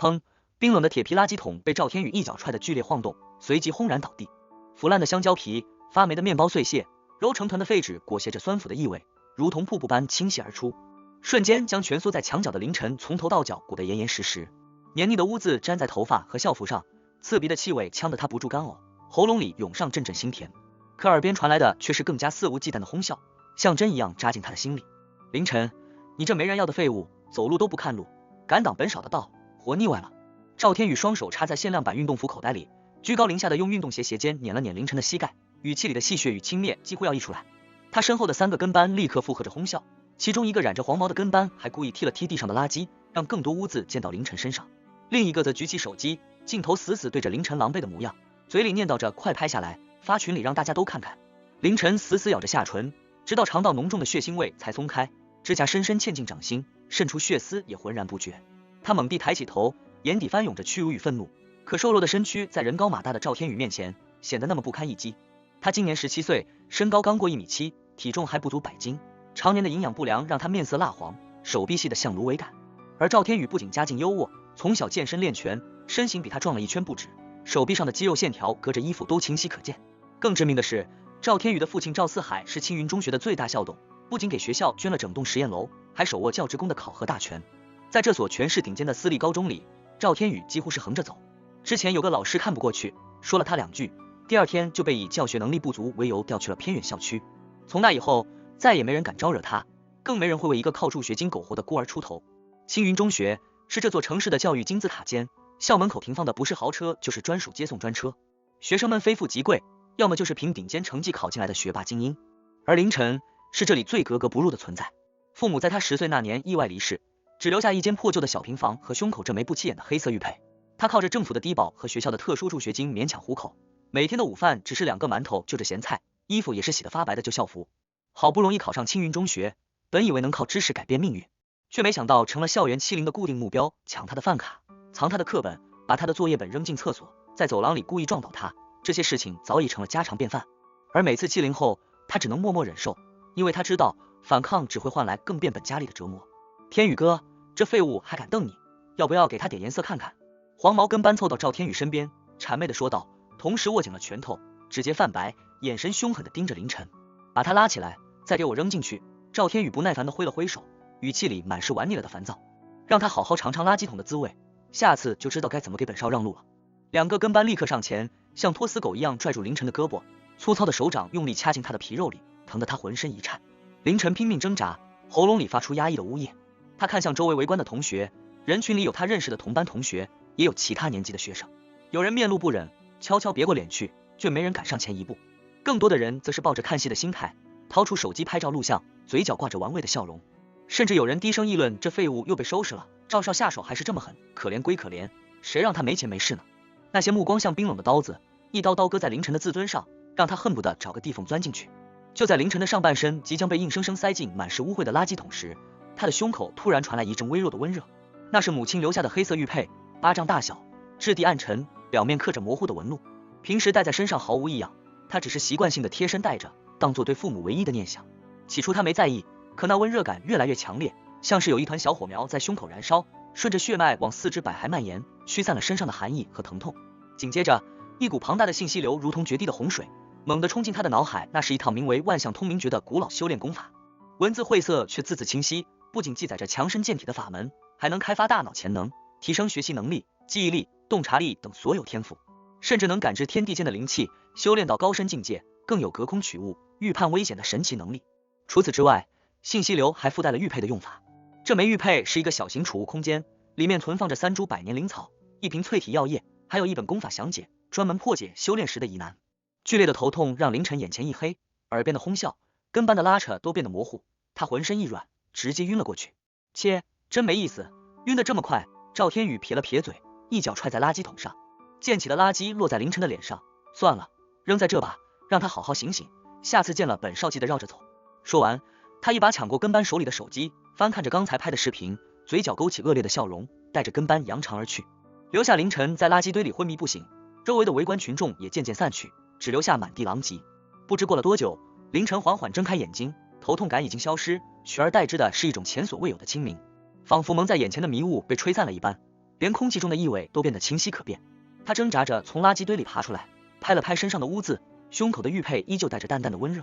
砰！冰冷的铁皮垃圾桶被赵天宇一脚踹得剧烈晃动，随即轰然倒地。腐烂的香蕉皮、发霉的面包碎屑、揉成团的废纸裹挟着酸腐的异味，如同瀑布般倾泻而出，瞬间将蜷缩在墙角的凌晨从头到脚裹得严严实实。黏腻的污渍粘在头发和校服上，刺鼻的气味呛得他不住干呕，喉咙里涌上阵阵腥甜。可耳边传来的却是更加肆无忌惮的哄笑，像针一样扎进他的心里。凌晨，你这没人要的废物，走路都不看路，敢挡本少的道，活腻歪了。赵天宇双手插在限量版运动服口袋里，居高临下的用运动鞋鞋尖捻了捻凌晨的膝盖，语气里的戏谑与轻蔑几乎要溢出来。他身后的3个跟班立刻附和着哄笑，其中一个染着黄毛的跟班还故意踢了踢地上的垃圾，让更多污渍溅到凌晨身上。另一个则举起手机，镜头死死对着凌晨狼狈的模样，嘴里念叨着快拍下来，发群里让大家都看看。凌晨死死咬着下唇，直到尝到浓重的血腥味才松开，指甲深深嵌进掌心，渗出血丝也浑然不觉。他猛地抬起头，眼底翻涌着屈辱与愤怒，可瘦弱的身躯在人高马大的赵天宇面前显得那么不堪一击。他今年17岁，身高刚过1.7米，体重还不足100斤，常年的营养不良让他面色蜡黄，手臂细得像芦苇杆。而赵天宇不仅家境优渥，从小健身练拳，身形比他壮了1圈不止，手臂上的肌肉线条隔着衣服都清晰可见。更致命的是，赵天宇的父亲赵四海是青云中学的最大校董，不仅给学校捐了整栋实验楼，还手握教职工的考核大权。在这所全市顶尖的私立高中里，赵天宇几乎是横着走。之前有个老师看不过去，说了他2句，第2天就被以教学能力不足为由调去了偏远校区。从那以后，再也没人敢招惹他，更没人会为一个靠助学金苟活的孤儿出头。青云中学是这座城市的教育金字塔尖，校门口停放的不是豪车就是专属接送专车，学生们非富即贵，要么就是凭顶尖成绩考进来的学霸精英。而凌晨是这里最格格不入的存在，父母在他10岁那年意外离世，只留下一间破旧的小平房和胸口这枚不起眼的黑色玉佩。他靠着政府的低保和学校的特殊助学金勉强糊口，每天的午饭只是2个馒头就着咸菜，衣服也是洗得发白的旧校服。好不容易考上青云中学，本以为能靠知识改变命运，却没想到成了校园欺凌的固定目标，抢他的饭卡，藏他的课本，把他的作业本扔进厕所，在走廊里故意撞倒他，这些事情早已成了家常便饭。而每次欺凌后，他只能默默忍受，因为他知道反抗只会换来更变本加厉的折磨。天宇哥，这废物还敢瞪你，要不要给他点颜色看看？黄毛跟班凑到赵天宇身边，谄媚地说道，同时握紧了拳头，指节泛白，眼神凶狠地盯着凌晨。把他拉起来，再给我扔进去。赵天宇不耐烦地挥了挥手，语气里满是玩腻了的烦躁，让他好好尝尝垃圾桶的滋味，下次就知道该怎么给本少让路了。2个跟班立刻上前，像拖死狗一样拽住凌晨的胳膊，粗糙的手掌用力掐进他的皮肉里，疼得他浑身一颤。凌晨拼命挣扎，喉咙里发出压抑的呜咽。他看向周围围观的同学，人群里有他认识的同班同学，也有其他年纪的学生。有人面露不忍，悄悄别过脸去，却没人敢上前一步。更多的人则是抱着看戏的心态，掏出手机拍照录像，嘴角挂着玩味的笑容。甚至有人低声议论，这废物又被收拾了，赵少下手还是这么狠，可怜归可怜，谁让他没钱没势呢？那些目光像冰冷的刀子，一刀刀割在凌晨的自尊上，让他恨不得找个地缝钻进去。就在凌晨的上半身即将被硬生生塞进满是污秽的垃圾桶时，他的胸口突然传来一阵微弱的温热，那是母亲留下的黑色玉佩，巴掌大小，质地暗沉，表面刻着模糊的纹路。平时戴在身上毫无异样，他只是习惯性的贴身戴着，当做对父母唯一的念想。起初他没在意，可那温热感越来越强烈，像是有一团小火苗在胸口燃烧，顺着血脉往4肢百骸蔓延，驱散了身上的寒意和疼痛。紧接着，一股庞大的信息流如同决堤的洪水，猛地冲进他的脑海。那是一套名为万象通明诀的古老修炼功法，文字晦涩却字字清晰，不仅记载着强身健体的法门，还能开发大脑潜能，提升学习能力、记忆力、洞察力等所有天赋，甚至能感知天地间的灵气，修炼到高深境界，更有隔空取物、预判危险的神奇能力。除此之外，信息流还附带了玉佩的用法。这枚玉佩是一个小型储物空间，里面存放着3株百年灵草、1瓶淬体药液，还有一本功法详解，专门破解修炼时的疑难。剧烈的头痛让凌晨眼前一黑，耳边的哄笑、跟班的拉扯都变得模糊，他浑身一软，直接晕了过去。切，真没意思，晕得这么快。赵天宇撇了撇嘴，一脚踹在垃圾桶上，溅起的垃圾落在凌晨的脸上。算了，扔在这吧，让他好好醒醒，下次见了本少记得绕着走。说完，他一把抢过跟班手里的手机，翻看着刚才拍的视频，嘴角勾起恶劣的笑容，带着跟班扬长而去，留下凌晨在垃圾堆里昏迷不醒。周围的围观群众也渐渐散去，只留下满地狼藉。不知过了多久，凌晨缓缓睁开眼睛，头痛感已经消失，取而代之的是一种前所未有的清明，仿佛蒙在眼前的迷雾被吹散了一般。连空气中的异味都变得清晰可辨。他挣扎着从垃圾堆里爬出来，拍了拍身上的污渍，胸口的玉佩依旧带着淡淡的温热。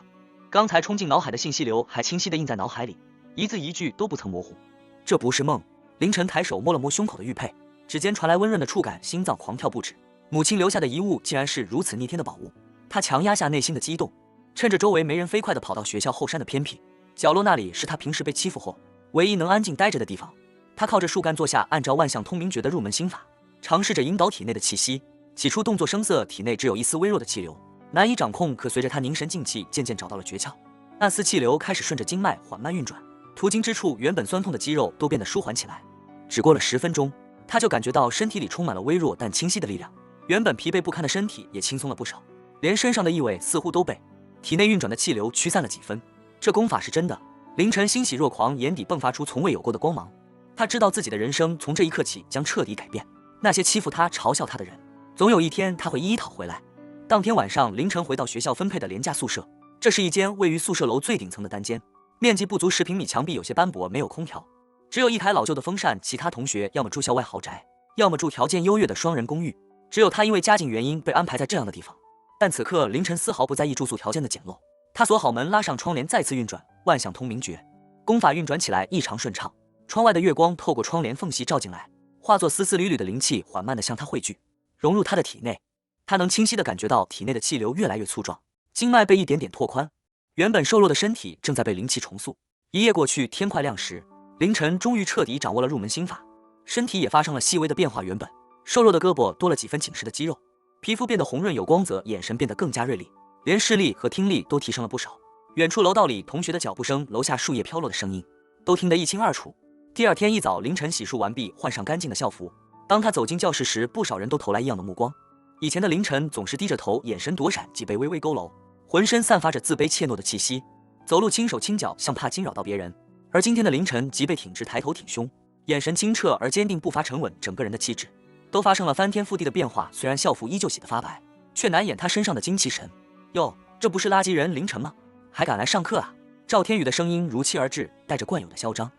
刚才冲进脑海的信息流还清晰地印在脑海里，一字一句都不曾模糊。这不是梦。凌晨抬手摸了摸胸口的玉佩，指尖传来温润的触感，心脏狂跳不止。母亲留下的遗物竟然是如此逆天的宝物，他强压下内心的激动，趁着周围没人，飞快地跑到学校后山的偏僻角落，那里是他平时被欺负后唯一能安静待着的地方。他靠着树干坐下，按照万象通明诀的入门心法，尝试着引导体内的气息。起初动作生涩，体内只有一丝微弱的气流，难以掌控，可随着他凝神静气，渐渐找到了诀窍。那丝气流开始顺着经脉缓慢运转，途经之处，原本酸痛的肌肉都变得舒缓起来。只过了10分钟，他就感觉到身体里充满了微弱但清晰的力量，原本疲惫不堪的身体也轻松了不少，连身上的异味似乎都被体内运转的气流驱散了几分。这功法是真的。凌晨欣喜若狂，眼底迸发出从未有过的光芒。他知道自己的人生从这一刻起将彻底改变，那些欺负他、嘲笑他的人，总有一天他会一一讨回来。当天晚上，凌晨回到学校分配的廉价宿舍，这是一间位于宿舍楼最顶层的单间，面积不足10平米，墙壁有些斑驳，没有空调，只有一台老旧的风扇。其他同学要么住校外豪宅，要么住条件优越的双人公寓，只有他因为家境原因被安排在这样的地方。但此刻凌晨丝毫不在意住宿条件的简陋，他锁好门，拉上窗帘，再次运转万象通明诀，功法运转起来异常顺畅。窗外的月光透过窗帘缝隙照进来，化作丝丝缕缕的灵气，缓慢地向他汇聚，融入他的体内。他能清晰地感觉到体内的气流越来越粗壮，经脉被一点点拓宽，原本瘦弱的身体正在被灵气重塑。一夜过去，天快亮时，凌晨终于彻底掌握了入门心法，身体也发生了细微的变化。原本瘦弱的胳膊多了几分紧实的肌肉，皮肤变得红润有光泽，眼神变得更加锐利，连视力和听力都提升了不少。远处楼道里同学的脚步声，楼下树叶飘落的声音，都听得一清二楚。第二天一早，凌晨洗漱完毕，换上干净的校服。当他走进教室时，不少人都投来异样的目光。以前的凌晨总是低着头，眼神躲闪，脊背微微佝偻，浑身散发着自卑怯懦的气息，走路轻手轻脚，像怕惊扰到别人。而今天的凌晨脊背挺直，抬头挺胸，眼神清澈而坚定，步伐沉稳，整个人的气质都发生了翻天覆地的变化。虽然校服依旧洗得发白，却难掩他身上的精气神。哟，这不是垃圾人凌晨吗？还敢来上课啊？赵天宇的声音如期而至，带着惯有的嚣张。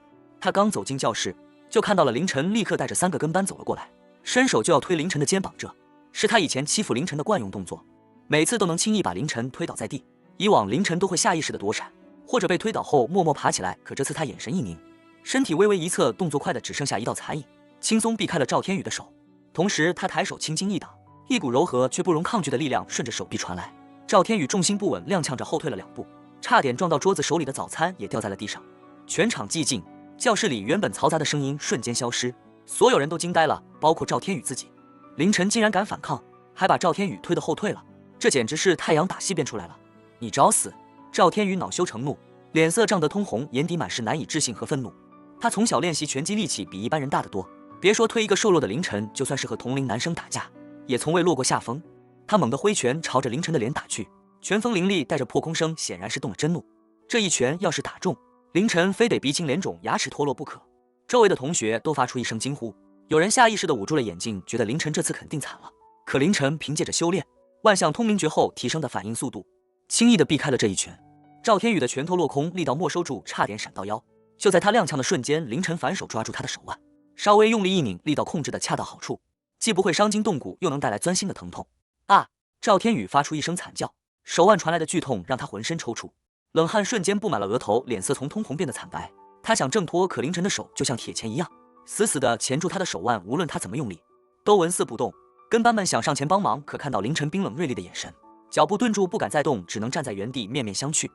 他刚走进教室，就看到了凌晨，立刻带着3个跟班走了过来，伸手就要推凌晨的肩膀。这是他以前欺负凌晨的惯用动作，每次都能轻易把凌晨推倒在地。以往凌晨都会下意识的躲闪，或者被推倒后默默爬起来，可这次他眼神一凝，身体微微一侧，动作快的只剩下一道残影，轻松避开了赵天宇的手。同时他抬手轻轻一挡，一股柔和却不容抗拒的力量顺着手臂传来。赵天宇重心不稳，踉跄着后退了2步，差点撞到桌子，手里的早餐也掉在了地上。全场寂静，教室里原本嘈杂的声音瞬间消失，所有人都惊呆了，包括赵天宇自己。凌晨竟然敢反抗，还把赵天宇推得后退了，这简直是太阳打西边出来了！你找死！赵天宇恼羞成怒，脸色涨得通红，眼底满是难以置信和愤怒。他从小练习拳击，力气比一般人大得多，别说推一个瘦弱的凌晨，就算是和同龄男生打架，也从未落过下风。他猛地挥拳朝着凌晨的脸打去，拳锋凌厉，带着破空声，显然是动了真怒。这一拳要是打中，凌晨非得鼻青脸肿，牙齿脱落不可。周围的同学都发出一声惊呼，有人下意识地捂住了眼睛，觉得凌晨这次肯定惨了。可凌晨凭借着修炼万象通明诀后提升的反应速度，轻易地避开了这一拳。赵天宇的拳头落空，力道没收住，差点闪到腰。就在他踉跄的瞬间，凌晨反手抓住他的手腕，稍微用力一拧，力道控制的恰到好处，既不会伤筋动骨，又能带来钻心的疼痛。啊！赵天宇发出一声惨叫，手腕传来的剧痛让他浑身抽搐，冷汗瞬间布满了额头，脸色从通红变得惨白。他想挣脱，可凌晨的手就像铁钳一样，死死地钳住他的手腕，无论他怎么用力，都纹丝不动。跟班们想上前帮忙，可看到凌晨冰冷锐利的眼神，脚步顿住，不敢再动，只能站在原地面面相觑，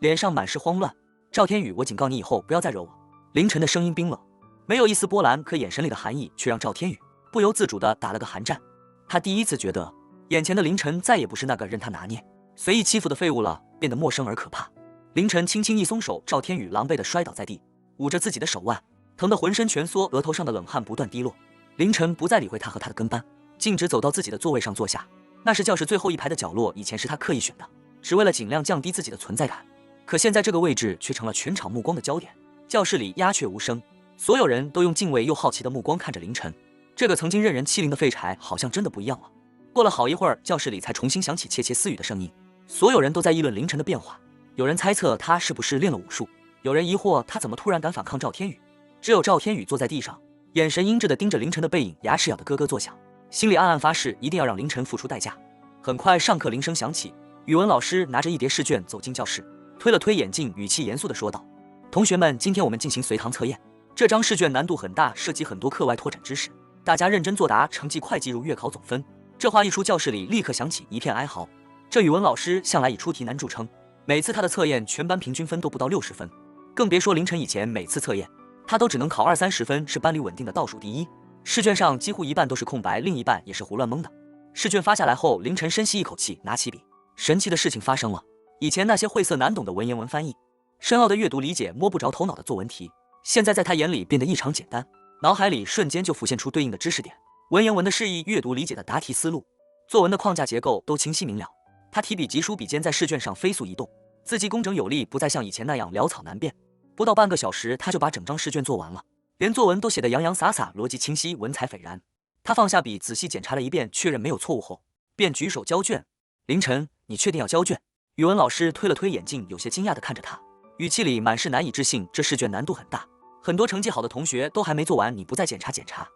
脸上满是慌乱。赵天宇，我警告你以后不要再惹我。凌晨的声音冰冷，没有一丝波澜，可眼神里的寒意却让赵天宇不由自主地打了个寒战。他第一次觉得眼前的凌晨再也不是那个任他拿捏、随意欺负的废物了，变得陌生而可怕。凌晨轻轻一松手，赵天宇狼狈地摔倒在地，捂着自己的手腕，疼得浑身蜷缩，额头上的冷汗不断滴落。凌晨不再理会他和他的跟班，径直走到自己的座位上坐下。那是教室最后一排的角落，以前是他刻意选的，只为了尽量降低自己的存在感。可现在这个位置却成了全场目光的焦点。教室里鸦雀无声，所有人都用敬畏又好奇的目光看着凌晨。这个曾经任人欺凌的废柴，好像真的不一样了。过了好一会儿，教室里才重新响起窃窃私语的声音，所有人都在议论凌晨的变化。有人猜测他是不是练了武术，有人疑惑他怎么突然敢反抗赵天宇。只有赵天宇坐在地上，眼神阴鸷地盯着凌晨的背影，牙齿咬得咯咯作响，心里暗暗发誓一定要让凌晨付出代价。很快上课铃声响起，语文老师拿着一叠试卷走进教室，推了推眼镜，语气严肃地说道：同学们，今天我们进行随堂测验，这张试卷难度很大，涉及很多课外拓展知识，大家认真作答，成绩快计入月考总分。这话一出，教室里立刻响起一片哀嚎。这语文老师向来以出题难著称，每次他的测验全班平均分都不到60分，更别说凌晨以前每次测验他都只能考20-30分，是班里稳定的倒数第一。试卷上几乎一半都是空白，另一半也是胡乱蒙的。试卷发下来后，凌晨深吸一口气，拿起笔。神奇的事情发生了，以前那些晦涩难懂的文言文翻译，深奥的阅读理解，摸不着头脑的作文题，现在在他眼里变得异常简单，脑海里瞬间就浮现出对应的知识点，文言文的释义，阅读理解的答题思路，作文的框架结构都清晰明了。他提笔疾书，笔尖在试卷上飞速移动，字迹工整有力，不再像以前那样潦草难辨。不到半个小时，他就把整张试卷做完了，连作文都写得洋洋洒洒，逻辑清晰，文采斐然。他放下笔，仔细检查了一遍，确认没有错误后，便举手交卷。凌晨，你确定要交卷？语文老师推了推眼镜，有些惊讶地看着他，语气里满是难以置信。这试卷难度很大，很多成绩好的同学都还没做完，你不再检查检查？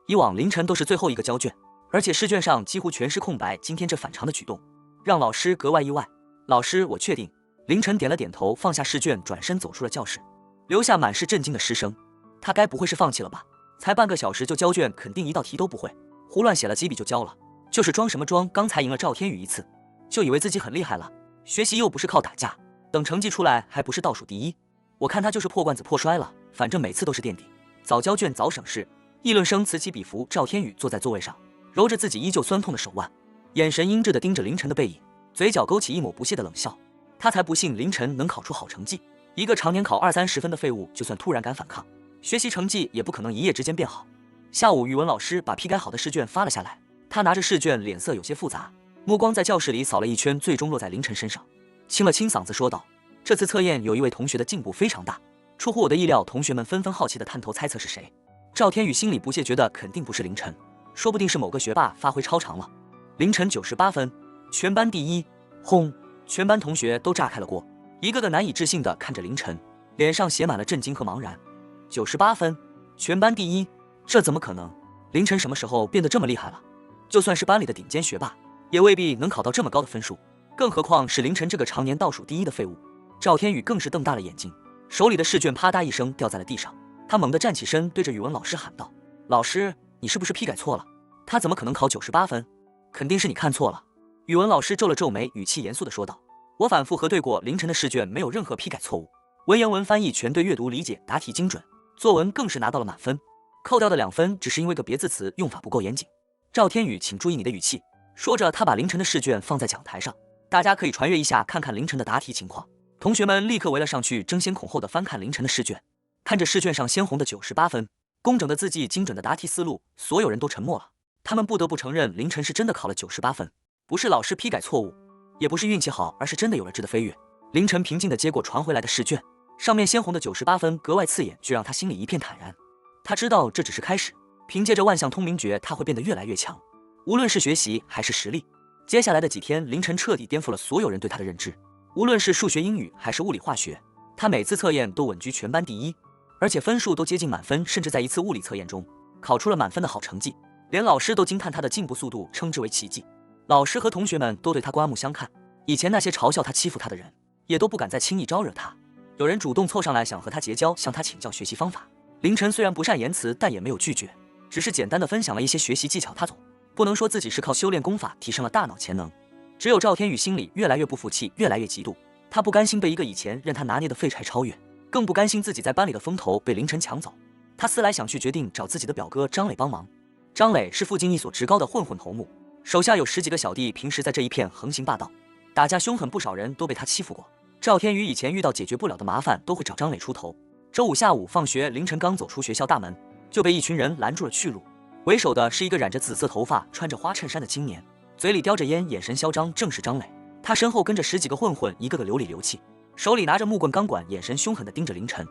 以往凌晨都是最后一个交卷，而且试卷上几乎全是空白，今天这反常的举动让老师格外意外。老师，我确定。凌晨点了点头，放下试卷，转身走出了教室，留下满是震惊的师生。他该不会是放弃了吧？才半个小时就交卷，肯定一道题都不会，胡乱写了几笔就交了，就是装什么装？刚才赢了赵天宇一次，就以为自己很厉害了。学习又不是靠打架，等成绩出来还不是倒数第一？我看他就是破罐子破摔了，反正每次都是垫底。早交卷早省事。议论声此起彼伏。赵天宇坐在座位上，揉着自己依旧酸痛的手腕，眼神阴鸷地盯着凌晨的背影，嘴角勾起一抹不屑的冷笑。他才不信凌晨能考出好成绩，一个常年考20-30分的废物，就算突然敢反抗，学习成绩也不可能一夜之间变好。下午，语文老师把批改好的试卷发了下来，他拿着试卷，脸色有些复杂，目光在教室里扫了一圈，最终落在凌晨身上，清了清嗓子说道：这次测验有一位同学的进步非常大，出乎我的意料。同学们纷纷好奇地探头猜测是谁。赵天宇心里不屑，觉得肯定不是凌晨，说不定是某个学霸发挥超常了。凌晨98分，全班第一！轰！全班同学都炸开了锅，一个个难以置信地看着凌晨，脸上写满了震惊和茫然。98分，全班第一，这怎么可能？凌晨什么时候变得这么厉害了？就算是班里的顶尖学霸，也未必能考到这么高的分数，更何况是凌晨这个常年倒数第一的废物。赵天宇更是瞪大了眼睛，手里的试卷啪嗒一声掉在了地上，他猛地站起身，对着语文老师喊道：老师，你是不是批改错了？他怎么可能考98分？肯定是你看错了。语文老师皱了皱眉，语气严肃地说道：我反复核对过，凌晨的试卷没有任何批改错误，文言文翻译全对，阅读理解答题精准，作文更是拿到了满分，扣掉的2分只是因为个别字词用法不够严谨。赵天宇，请注意你的语气。说着，他把凌晨的试卷放在讲台上，大家可以传阅一下，看看凌晨的答题情况。同学们立刻围了上去，争先恐后地翻看凌晨的试卷。看着试卷上鲜红的98分，工整的字迹，精准的答题思路，所有人都沉默了。他们不得不承认，凌晨是真的考了98分，不是老师批改错误，也不是运气好，而是真的有了质的飞跃。凌晨平静地接过传回来的试卷，上面鲜红的98分格外刺眼，却让他心里一片坦然。他知道这只是开始，凭借着万象通灵诀，他会变得越来越强，无论是学习还是实力。接下来的几天，凌晨彻底颠覆了所有人对他的认知，无论是数学、英语还是物理、化学，他每次测验都稳居全班第一，而且分数都接近满分，甚至在一次物理测验中考出了满分的好成绩，连老师都惊叹他的进步速度，称之为奇迹。老师和同学们都对他刮目相看，以前那些嘲笑他、欺负他的人，也都不敢再轻易招惹他。有人主动凑上来想和他结交，向他请教学习方法。凌晨虽然不善言辞，但也没有拒绝，只是简单的分享了一些学习技巧。他总不能说自己是靠修炼功法提升了大脑潜能。只有赵天宇心里越来越不服气，越来越嫉妒。他不甘心被一个以前任他拿捏的废柴超越，更不甘心自己在班里的风头被凌晨抢走。他思来想去，决定找自己的表哥张磊帮忙。张磊是附近一所职高的混混头目，手下有10几个小弟，平时在这一片横行霸道，打架凶狠，不少人都被他欺负过。赵天宇以前遇到解决不了的麻烦，都会找张磊出头。周五下午放学，凌晨刚走出学校大门，就被一群人拦住了去路。为首的是一个染着紫色头发、穿着花衬衫的青年，嘴里叼着烟，眼神嚣张，正是张磊。他身后跟着10几个混混，一个个流里流气，手里拿着木棍钢管，眼神凶狠地盯着凌晨，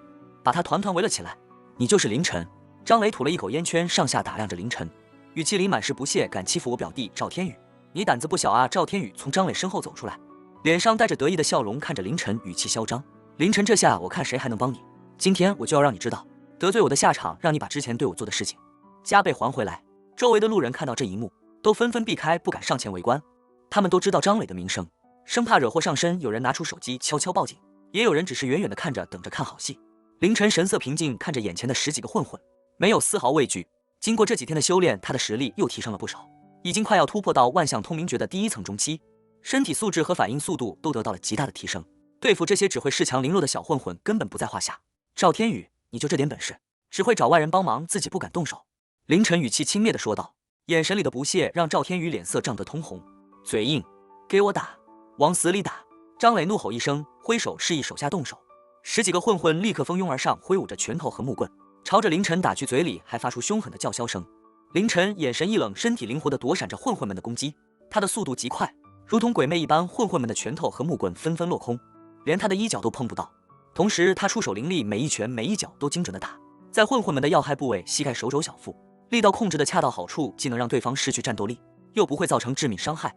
把他团团围了起来。你就是凌晨？张磊吐了一口烟圈，上下打量着凌晨，语气里满是不屑，敢欺负我表弟赵天宇，你胆子不小啊！赵天宇从张磊身后走出来，脸上带着得意的笑容，看着凌晨，语气嚣张。凌晨，这下我看谁还能帮你。今天我就要让你知道得罪我的下场让你把之前对我做的事情加倍还回来。周围的路人看到这一幕，都纷纷避开，不敢上前围观。他们都知道张磊的名声，生怕惹祸上身，有人拿出手机悄悄报警，也有人只是远远的看着，等着看好戏。凌晨神色平静，看着眼前的10几个混混，没有丝毫畏惧。经过这几天的修炼，他的实力又提升了不少，已经快要突破到万象通明诀的第1层中期，身体素质和反应速度都得到了极大的提升，对付这些只会恃强凌弱的小混混根本不在话下。赵天宇，你就这点本事，只会找外人帮忙，自己不敢动手。凌晨语气轻蔑地说道，眼神里的不屑让赵天宇脸色涨得通红。嘴硬，给我打，往死里打！张磊怒吼一声，挥手示意手下动手。10几个混混立刻蜂拥而上，挥舞着拳头和木棍，朝着凌晨打去，嘴里还发出凶狠的叫嚣声。凌晨眼神一冷，身体灵活地躲闪着混混们的攻击，他的速度极快，如同鬼魅一般，混混们的拳头和木棍纷纷落空，连他的衣角都碰不到。同时他出手凌厉，每一拳每一脚都精准地打在混混们的要害部位，膝盖、手肘、小腹，力道控制的恰到好处，既能让对方失去战斗力，又不会造成致命伤害。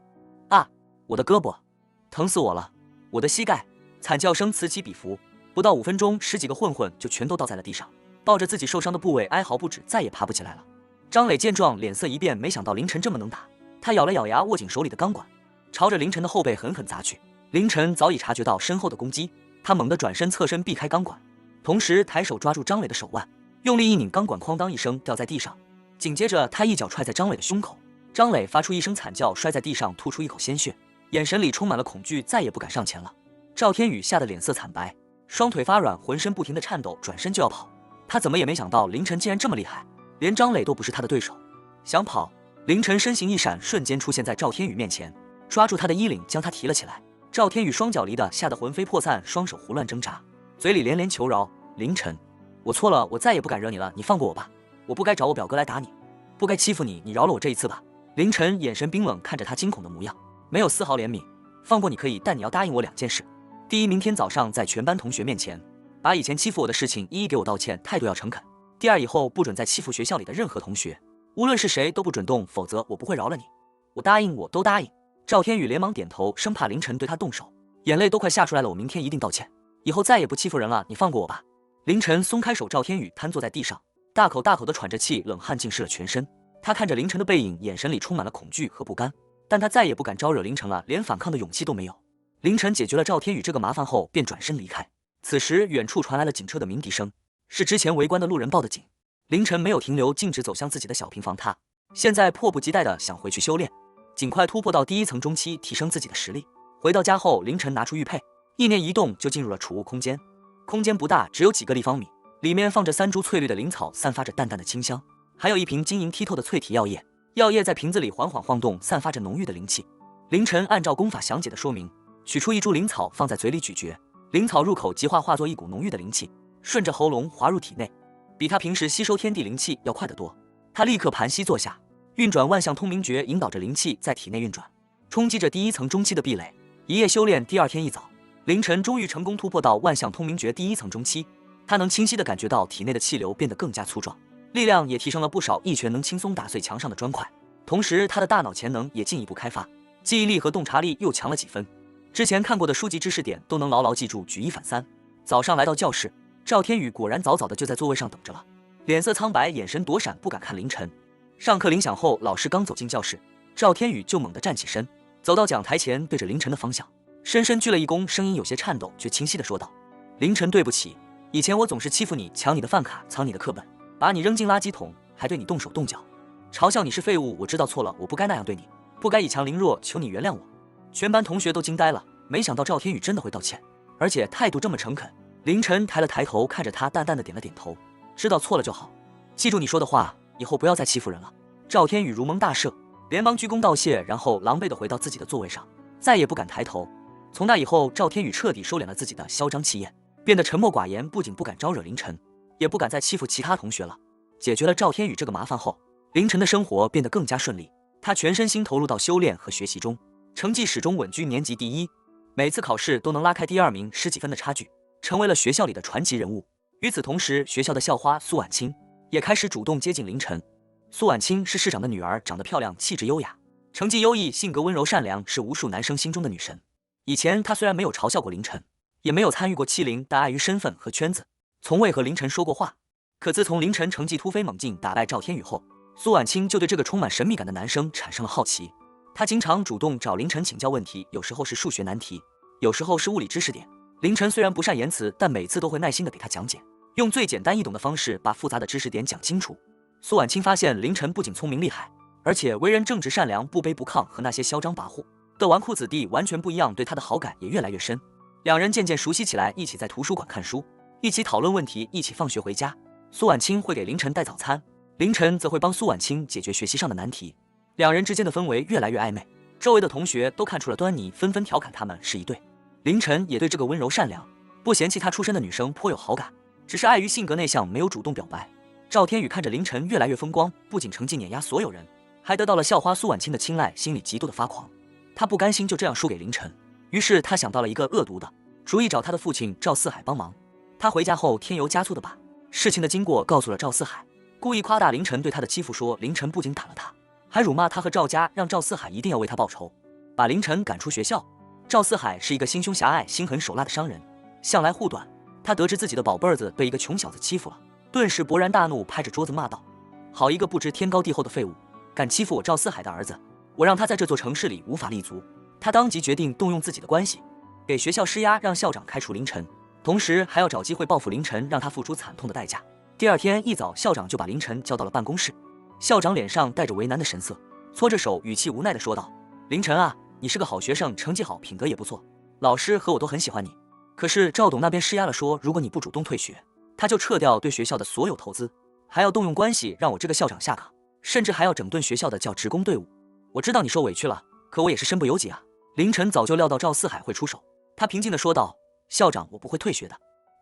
啊，我的胳膊，疼死我了！我的膝盖！惨叫声此起彼伏，不到5分钟，10几个混混就全都倒在了地上，抱着自己受伤的部位哀嚎不止，再也爬不起来了。张磊见状，脸色一变，没想到凌晨这么能打，他咬了咬牙，握紧手里的钢管，朝着凌晨的后背狠狠砸去。凌晨早已察觉到身后的攻击，他猛地转身侧身避开钢管，同时抬手抓住张磊的手腕，用力一拧，钢管哐当一声掉在地上，紧接着他一脚踹在张磊的胸口，张磊发出一声惨叫，摔在地上，吐出一口鲜血，眼神里充满了恐惧，再也不敢上前了。赵天宇吓得脸色惨白，双腿发软，浑身不停地颤抖，转身就要跑。他怎么也没想到凌晨竟然这么厉害，连张磊都不是他的对手。想跑，凌晨身形一闪，瞬间出现在赵天宇面前，抓住他的衣领将他提了起来。赵天宇双脚离地，吓得魂飞魄散，双手胡乱挣扎，嘴里连连求饶：凌晨，我错了，我再也不敢惹你了，你放过我吧，我不该找我表哥来打你，不该欺负你，你饶了我这一次吧。凌晨眼神冰冷，看着他惊恐的模样，没有丝毫怜悯。放过你可以，但你要答应我2件事。第一，明天早上在全班同学面前把以前欺负我的事情一一给我道歉，态度要诚恳。第二，以后不准再欺负学校里的任何同学，无论是谁都不准动，否则我不会饶了你。我答应，我都答应。赵天宇连忙点头，生怕凌晨对他动手，眼泪都快吓出来了。我明天一定道歉，以后再也不欺负人了，你放过我吧。凌晨松开手，赵天宇瘫坐在地上，大口大口地喘着气，冷汗浸湿了全身。他看着凌晨的背影，眼神里充满了恐惧和不甘，但他再也不敢招惹凌晨了，连反抗的勇气都没有。凌晨解决了赵天宇这个麻烦后，便转身离开。此时远处传来了警车的鸣笛声，是之前围观的路人报的警。凌晨没有停留，径直走向自己的小平房，他现在迫不及待地想回去修炼，尽快突破到第1层中期，提升自己的实力。回到家后，凌晨拿出玉佩，意念一动就进入了储物空间。空间不大，只有几个立方米，里面放着3株翠绿的灵草，散发着淡淡的清香，还有一瓶晶莹剔透的淬体药液，药液在瓶子里缓缓晃动，散发着浓郁的灵气。凌晨按照功法详解的说明，取出1株灵草放在嘴里咀嚼，灵草入口即化作一股浓郁的灵气，顺着喉咙滑入体内，比他平时吸收天地灵气要快得多。他立刻盘膝坐下，运转万象通明诀，引导着灵气在体内运转，冲击着第1层中期的壁垒。一夜修炼，第2天一早，凌晨终于成功突破到万象通明诀第1层中期。他能清晰地感觉到体内的气流变得更加粗壮，力量也提升了不少，一拳能轻松打碎墙上的砖块。同时他的大脑潜能也进一步开发，记忆力和洞察力又强了几分，之前看过的书籍知识点都能牢牢记住，举一反三。早上来到教室，赵天宇果然早早的就在座位上等着了，脸色苍白，眼神躲闪，不敢看凌晨。上课铃响后，老师刚走进教室，赵天宇就猛地站起身，走到讲台前，对着凌晨的方向深深鞠了一躬，声音有些颤抖，却清晰地说道：凌晨，对不起，以前我总是欺负你，抢你的饭卡，藏你的课本，把你扔进垃圾桶，还对你动手动脚，嘲笑你是废物。我知道错了，我不该那样对你，不该以强凌弱，求你原谅我。全班同学都惊呆了，没想到赵天宇真的会道歉，而且态度这么诚恳。凌晨抬了抬头，看着他，淡淡的点了点头，知道错了就好，记住你说的话，以后不要再欺负人了。赵天宇如蒙大赦，连忙鞠躬道谢，然后狼狈地回到自己的座位上，再也不敢抬头。从那以后，赵天宇彻底收敛了自己的嚣张气焰，变得沉默寡言，不仅不敢招惹凌晨，也不敢再欺负其他同学了。解决了赵天宇这个麻烦后，凌晨的生活变得更加顺利，他全身心投入到修炼和学习中，成绩始终稳居年级第1，每次考试都能拉开第2名10几分的差距，成为了学校里的传奇人物。与此同时，学校的校花苏婉清也开始主动接近凌晨。苏婉清是市长的女儿，长得漂亮，气质优雅，成绩优异，性格温柔善良，是无数男生心中的女神。以前她虽然没有嘲笑过凌晨，也没有参与过欺凌，但碍于身份和圈子，从未和凌晨说过话。可自从凌晨成绩突飞猛进打败赵天宇后，苏婉清就对这个充满神秘感的男生产生了好奇。她经常主动找凌晨请教问题，有时候是数学难题，有时候是物理知识点。凌晨虽然不善言辞，但每次都会耐心地给他讲解，用最简单易懂的方式把复杂的知识点讲清楚。苏婉清发现凌晨不仅聪明厉害，而且为人正直善良，不卑不亢，和那些嚣张跋扈的纨绔子弟完全不一样，对他的好感也越来越深。两人渐渐熟悉起来，一起在图书馆看书，一起讨论问题，一起放学回家。苏婉清会给凌晨带早餐，凌晨则会帮苏婉清解决学习上的难题。两人之间的氛围越来越暧昧，周围的同学都看出了端倪，纷纷调侃他们是一对。凌晨也对这个温柔善良、不嫌弃他出身的女生颇有好感，只是碍于性格内向，没有主动表白。赵天宇看着凌晨越来越风光，不仅成绩碾压所有人，还得到了校花苏婉清的青睐，心里极度的发狂。他不甘心就这样输给凌晨，于是他想到了一个恶毒的主意，找他的父亲赵四海帮忙。他回家后添油加醋的把事情的经过告诉了赵四海，故意夸大凌晨对他的欺负，说凌晨不仅打了他，还辱骂他和赵家，让赵四海一定要为他报仇，把凌晨赶出学校。赵四海是一个心胸狭隘、心狠手辣的商人，向来护短。他得知自己的宝贝儿子被一个穷小子欺负了，顿时勃然大怒，拍着桌子骂道：“好一个不知天高地厚的废物，敢欺负我赵四海的儿子，我让他在这座城市里无法立足！”他当即决定动用自己的关系，给学校施压，让校长开除凌晨，同时还要找机会报复凌晨，让他付出惨痛的代价。第二天一早，校长就把凌晨叫到了办公室。校长脸上带着为难的神色，搓着手，语气无奈地说道：“凌晨啊，你是个好学生，成绩好，品格也不错，老师和我都很喜欢你。可是赵董那边施压了，说如果你不主动退学，他就撤掉对学校的所有投资，还要动用关系让我这个校长下岗，甚至还要整顿学校的教职工队伍。我知道你受委屈了，可我也是身不由己啊。”凌晨早就料到赵四海会出手，他平静地说道：“校长，我不会退学的。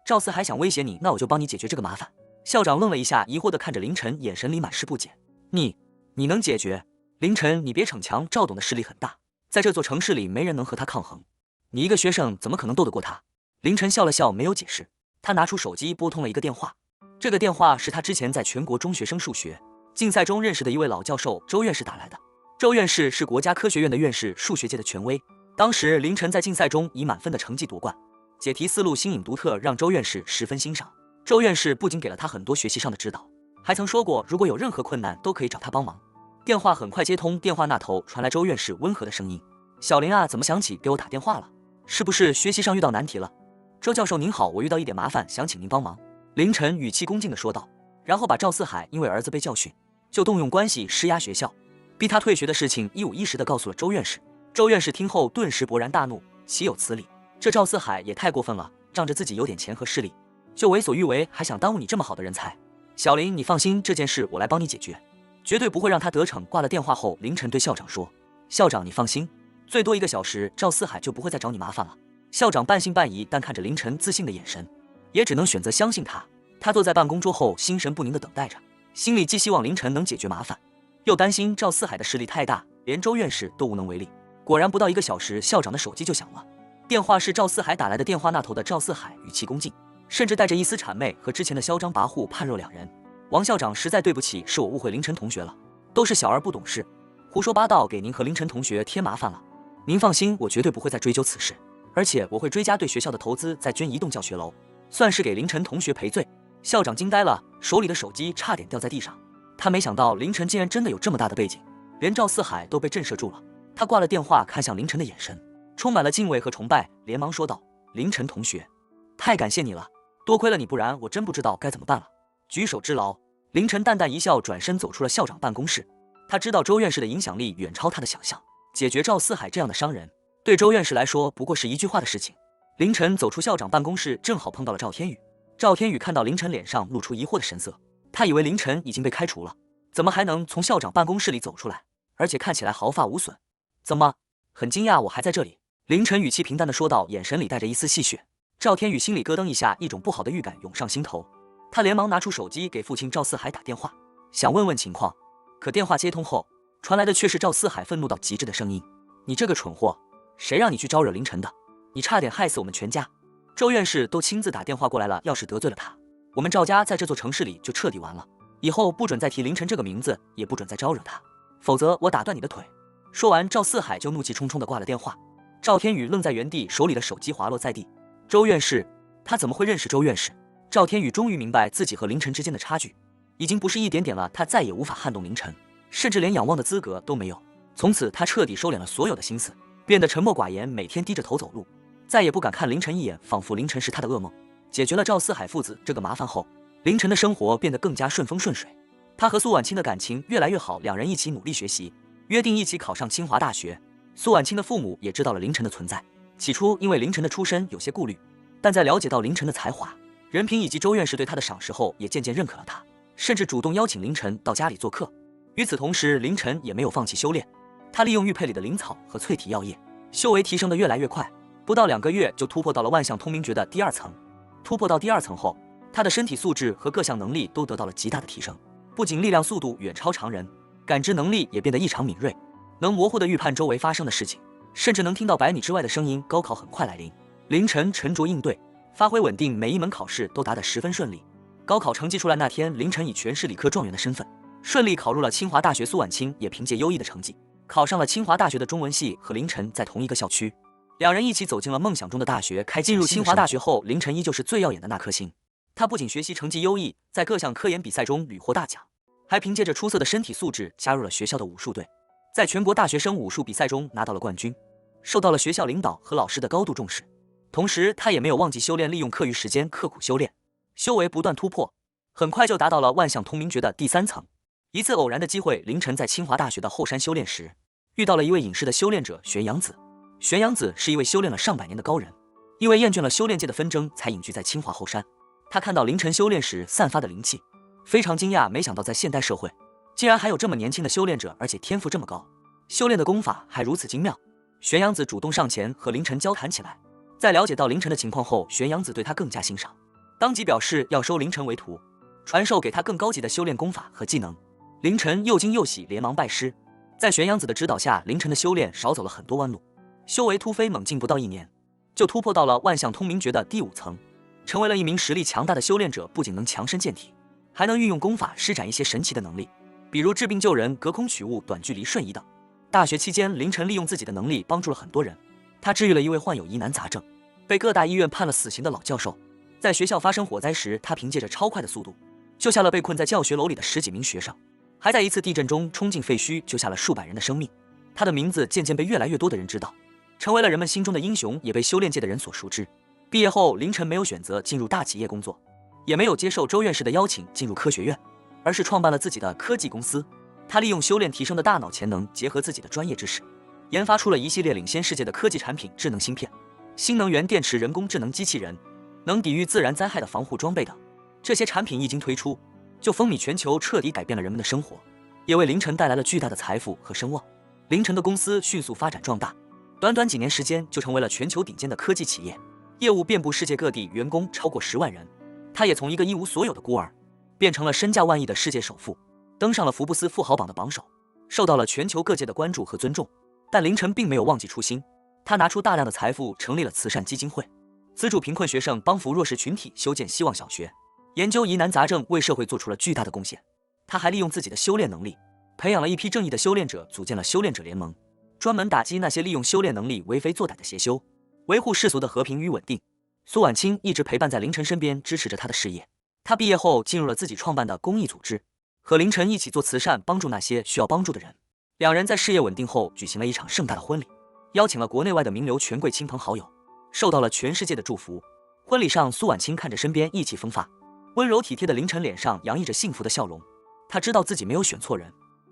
赵四海想威胁你，那我就帮你解决这个麻烦。”校长愣了一下，疑惑地看着凌晨，眼神里满是不解。你能解决？凌晨，你别逞强，赵董的势力很大，在这座城市里没人能和他抗衡，你一个学生怎么可能斗得过他？凌晨笑了笑，没有解释。他拿出手机拨通了一个电话，这个电话是他之前在全国中学生数学竞赛中认识的一位老教授周院士打来的。周院士是国家科学院的院士，数学界的权威。当时凌晨在竞赛中以满分的成绩夺冠，解题思路新颖独特，让周院士十分欣赏。周院士不仅给了他很多学习上的指导，还曾说过如果有任何困难都可以找他帮忙。电话很快接通，电话那头传来周院士温和的声音：“小林啊，怎么想起给我打电话了？是不是学习上遇到难题了？”“周教授您好，我遇到一点麻烦，想请您帮忙。”凌晨语气恭敬地说道，然后把赵四海因为儿子被教训，就动用关系施压学校，逼他退学的事情一五一十地告诉了周院士。周院士听后顿时勃然大怒，岂有此理！这赵四海也太过分了，仗着自己有点钱和势力，就为所欲为，还想耽误你这么好的人才。小林，你放心，这件事我来帮你解决，绝对不会让他得逞。挂了电话后，凌晨对校长说：“校长，你放心，最多1个小时，赵四海就不会再找你麻烦了。”校长半信半疑，但看着凌晨自信的眼神，也只能选择相信他。他坐在办公桌后，心神不宁地等待着，心里既希望凌晨能解决麻烦，又担心赵四海的势力太大，连周院士都无能为力。果然不到1个小时，校长的手机就响了。电话是赵四海打来的，电话那头的赵四海语气恭敬，甚至带着一丝谄媚，和之前的嚣张跋扈判若两人。王校长，实在对不起，是我误会凌晨同学了，都是小儿不懂事，胡说八道，给您和凌晨同学添麻烦了。您放心，我绝对不会再追究此事，而且我会追加对学校的投资，再捐一栋教学楼，算是给凌晨同学赔罪。校长惊呆了，手里的手机差点掉在地上。他没想到凌晨竟然真的有这么大的背景，连赵四海都被震慑住了。他挂了电话，看向凌晨的眼神充满了敬畏和崇拜，连忙说道：“凌晨同学，太感谢你了，多亏了你，不然我真不知道该怎么办了。举手之劳。”凌晨淡淡一笑，转身走出了校长办公室。他知道周院士的影响力远超他的想象，解决赵四海这样的商人，对周院士来说不过是一句话的事情。凌晨走出校长办公室，正好碰到了赵天宇。赵天宇看到凌晨脸上露出疑惑的神色，他以为凌晨已经被开除了，怎么还能从校长办公室里走出来，而且看起来毫发无损？怎么很惊讶我还在这里？凌晨语气平淡地说道，眼神里带着一丝戏谑。赵天宇心里咯噔一下，一种不好的预感涌上心头。他连忙拿出手机给父亲赵四海打电话，想问问情况。可电话接通后，传来的却是赵四海愤怒到极致的声音：“你这个蠢货，谁让你去招惹凌晨的？你差点害死我们全家！周院士都亲自打电话过来了，要是得罪了他，我们赵家在这座城市里就彻底完了。以后不准再提凌晨这个名字，也不准再招惹他，否则我打断你的腿！”说完，赵四海就怒气冲冲地挂了电话。赵天宇愣在原地，手里的手机滑落在地。周院士，他怎么会认识周院士？赵天宇终于明白自己和凌晨之间的差距已经不是一点点了，他再也无法撼动凌晨，甚至连仰望的资格都没有。从此他彻底收敛了所有的心思，变得沉默寡言，每天低着头走路，再也不敢看凌晨一眼，仿佛凌晨是他的噩梦。解决了赵四海父子这个麻烦后，凌晨的生活变得更加顺风顺水。他和苏婉清的感情越来越好，两人一起努力学习，约定一起考上清华大学。苏婉清的父母也知道了凌晨的存在，起初因为凌晨的出身有些顾虑，但在了解到凌晨的才华、人品以及周院士对他的赏识后，也渐渐认可了他，甚至主动邀请凌晨到家里做客。与此同时，凌晨也没有放弃修炼，他利用玉佩里的灵草和淬体药液，修为提升得越来越快，不到2个月就突破到了万象通明诀的第2层。突破到第2层后，他的身体素质和各项能力都得到了极大的提升，不仅力量速度远超常人，感知能力也变得异常敏锐，能模糊地预判周围发生的事情，甚至能听到100米之外的声音。高考很快来临，凌晨沉着应对，发挥稳定，每一门考试都答得十分顺利。高考成绩出来那天，凌晨以全市理科状元的身份顺利考入了清华大学，苏婉清也凭借优异的成绩考上了清华大学的中文系，和凌晨在同一个校区，两人一起走进了梦想中的大学。进入清华大学后，凌晨依旧是最耀眼的那颗星。他不仅学习成绩优异，在各项科研比赛中屡获大奖，还凭借着出色的身体素质加入了学校的武术队，在全国大学生武术比赛中拿到了冠军，受到了学校领导和老师的高度重视。同时，他也没有忘记修炼，利用课余时间刻苦修炼，修为不断突破，很快就达到了万象通明诀的第3层。一次偶然的机会，凌晨在清华大学的后山修炼时，遇到了一位隐士的修炼者玄阳子。玄阳子是一位修炼了上百年的高人，因为厌倦了修炼界的纷争，才隐居在清华后山。他看到凌晨修炼时散发的灵气，非常惊讶，没想到在现代社会竟然还有这么年轻的修炼者，而且天赋这么高，修炼的功法还如此精妙。玄阳子主动上前和凌晨交谈起来，在了解到凌晨的情况后，玄阳子对他更加欣赏，当即表示要收凌晨为徒，传授给他更高级的修炼功法和技能。凌晨又惊又喜，连忙拜师。在玄阳子的指导下，凌晨的修炼少走了很多弯路，修为突飞猛进，不到1年就突破到了万象通明诀的第5层，成为了一名实力强大的修炼者。不仅能强身健体，还能运用功法施展一些神奇的能力，比如治病救人、隔空取物、短距离瞬移等。大学期间，凌晨利用自己的能力帮助了很多人，他治愈了一位患有疑难杂症、被各大医院判了死刑的老教授。在学校发生火灾时，他凭借着超快的速度救下了被困在教学楼里的10几名学生，还在一次地震中冲进废墟，救下了数百人的生命。他的名字渐渐被越来越多的人知道，成为了人们心中的英雄，也被修炼界的人所熟知。毕业后，凌晨没有选择进入大企业工作，也没有接受周院士的邀请进入科学院，而是创办了自己的科技公司。他利用修炼提升的大脑潜能，结合自己的专业知识，研发出了一系列领先世界的科技产品，智能芯片、新能源电池、人工智能机器人、能抵御自然灾害的防护装备等。这些产品一经推出，就风靡全球，彻底改变了人们的生活，也为凌晨带来了巨大的财富和声望。凌晨的公司迅速发展壮大，短短几年时间就成为了全球顶尖的科技企业，业务遍布世界各地，员工超过10万人。他也从一个一无所有的孤儿，变成了身价万亿的世界首富，登上了福布斯富豪榜的榜首，受到了全球各界的关注和尊重。但凌晨并没有忘记初心，他拿出大量的财富成立了慈善基金会，资助贫困学生，帮扶弱势群体，修建希望小学，研究疑难杂症，为社会做出了巨大的贡献。他还利用自己的修炼能力，培养了一批正义的修炼者，组建了修炼者联盟，专门打击那些利用修炼能力为非作歹的邪修，维护世俗的和平与稳定。苏婉清一直陪伴在凌晨身边，支持着他的事业。他毕业后进入了自己创办的公益组织，和凌晨一起做慈善，帮助那些需要帮助的人。两人在事业稳定后举行了一场盛大的婚礼，邀请了国内外的名流权贵亲朋好友，受到了全世界的祝福。婚礼上，苏婉清看着身边意气风发、温柔体贴的凌晨，脸上洋溢着幸福的笑容。他知道自己没有选错人，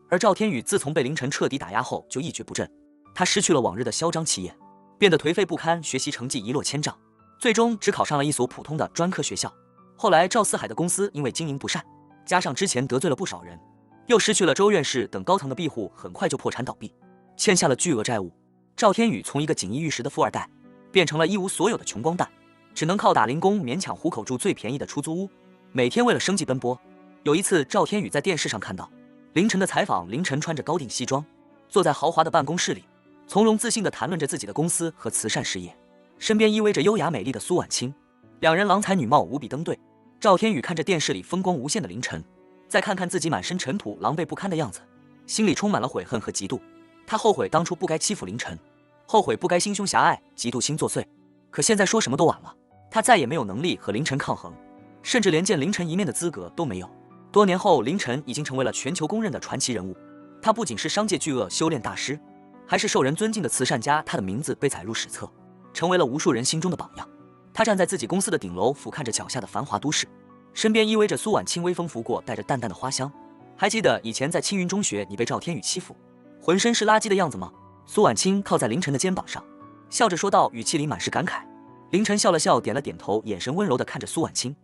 而赵天宇自从被凌晨彻底打压后就一蹶不振，他失去了往日的嚣张气焰，变得颓废不堪，学习成绩一落千丈，最终只考上了一所普通的专科学校。后来赵四海的公司因为经营不善，加上之前得罪了不少人，又失去了周院士等高层的庇护，很快就破产倒闭，欠下了巨额债务。赵天宇从一个锦衣玉食的富二代，变成了一无所有的穷光蛋，只能靠打零工勉强糊口，住最便宜的出租屋，每天为了生计奔波。有一次，赵天宇在电视上看到凌晨的采访，凌晨穿着高定西装，坐在豪华的办公室里，从容自信地谈论着自己的公司和慈善事业，身边依偎着优雅美丽的苏婉清，两人郎才女貌，无比登对。赵天宇看着电视里风光无限的凌晨，再看看自己满身尘土、狼狈不堪的样子，心里充满了悔恨和嫉妒。他后悔当初不该欺负凌晨，后悔不该心胸狭隘、嫉妒心作祟。可现在说什么都晚了，他再也没有能力和凌晨抗衡。甚至连见凌晨一面的资格都没有。多年后，凌晨已经成为了全球公认的传奇人物。他不仅是商界巨鳄、修炼大师，还是受人尊敬的慈善家。他的名字被载入史册，成为了无数人心中的榜样。他站在自己公司的顶楼，俯瞰着脚下的繁华都市，身边依偎着苏婉清，微风拂过，带着淡淡的花香。还记得以前在青云中学你被赵天宇欺负，浑身是垃圾的样子吗？苏婉清靠在凌晨的肩膀上，笑着说道，语气里满是感慨。凌晨笑了笑，点了点头，眼神温柔地看着苏婉清。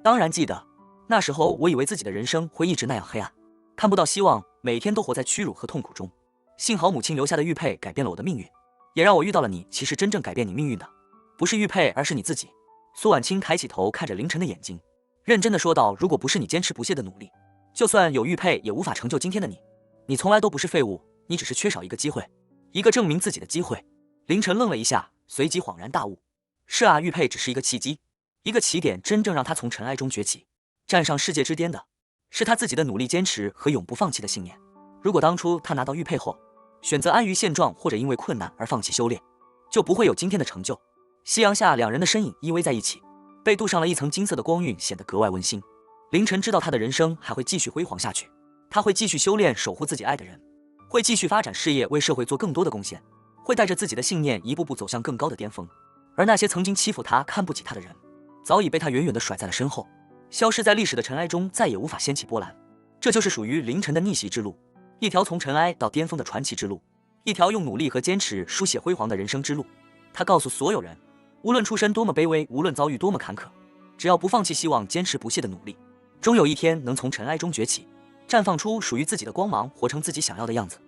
当然记得，那时候我以为自己的人生会一直那样黑暗，看不到希望，每天都活在屈辱和痛苦中。幸好母亲留下的玉佩改变了我的命运，也让我遇到了你。其实真正改变你命运的，不是玉佩，而是你自己。苏婉清抬起头看着凌晨的眼睛，认真地说道，如果不是你坚持不懈的努力，就算有玉佩也无法成就今天的你。你从来都不是废物，你只是缺少一个机会，一个证明自己的机会。凌晨愣了一下，随即恍然大悟，是啊，玉佩只是一个契机，一个起点，真正让他从尘埃中崛起，站上世界之巅的，是他自己的努力、坚持和永不放弃的信念。如果当初他拿到玉佩后，选择安于现状，或者因为困难而放弃修炼，就不会有今天的成就。夕阳下，两人的身影依偎在一起，被镀上了一层金色的光晕，显得格外温馨。凌晨知道他的人生还会继续辉煌下去，他会继续修炼，守护自己爱的人，会继续发展事业，为社会做更多的贡献，会带着自己的信念一步步走向更高的巅峰。而那些曾经欺负他、看不起他的人，早已被他远远地甩在了身后，消失在历史的尘埃中，再也无法掀起波澜。这就是属于凌晨的逆袭之路，一条从尘埃到巅峰的传奇之路，一条用努力和坚持书写辉煌的人生之路。他告诉所有人，无论出身多么卑微，无论遭遇多么坎坷，只要不放弃希望，坚持不懈的努力，终有一天能从尘埃中崛起，绽放出属于自己的光芒，活成自己想要的样子。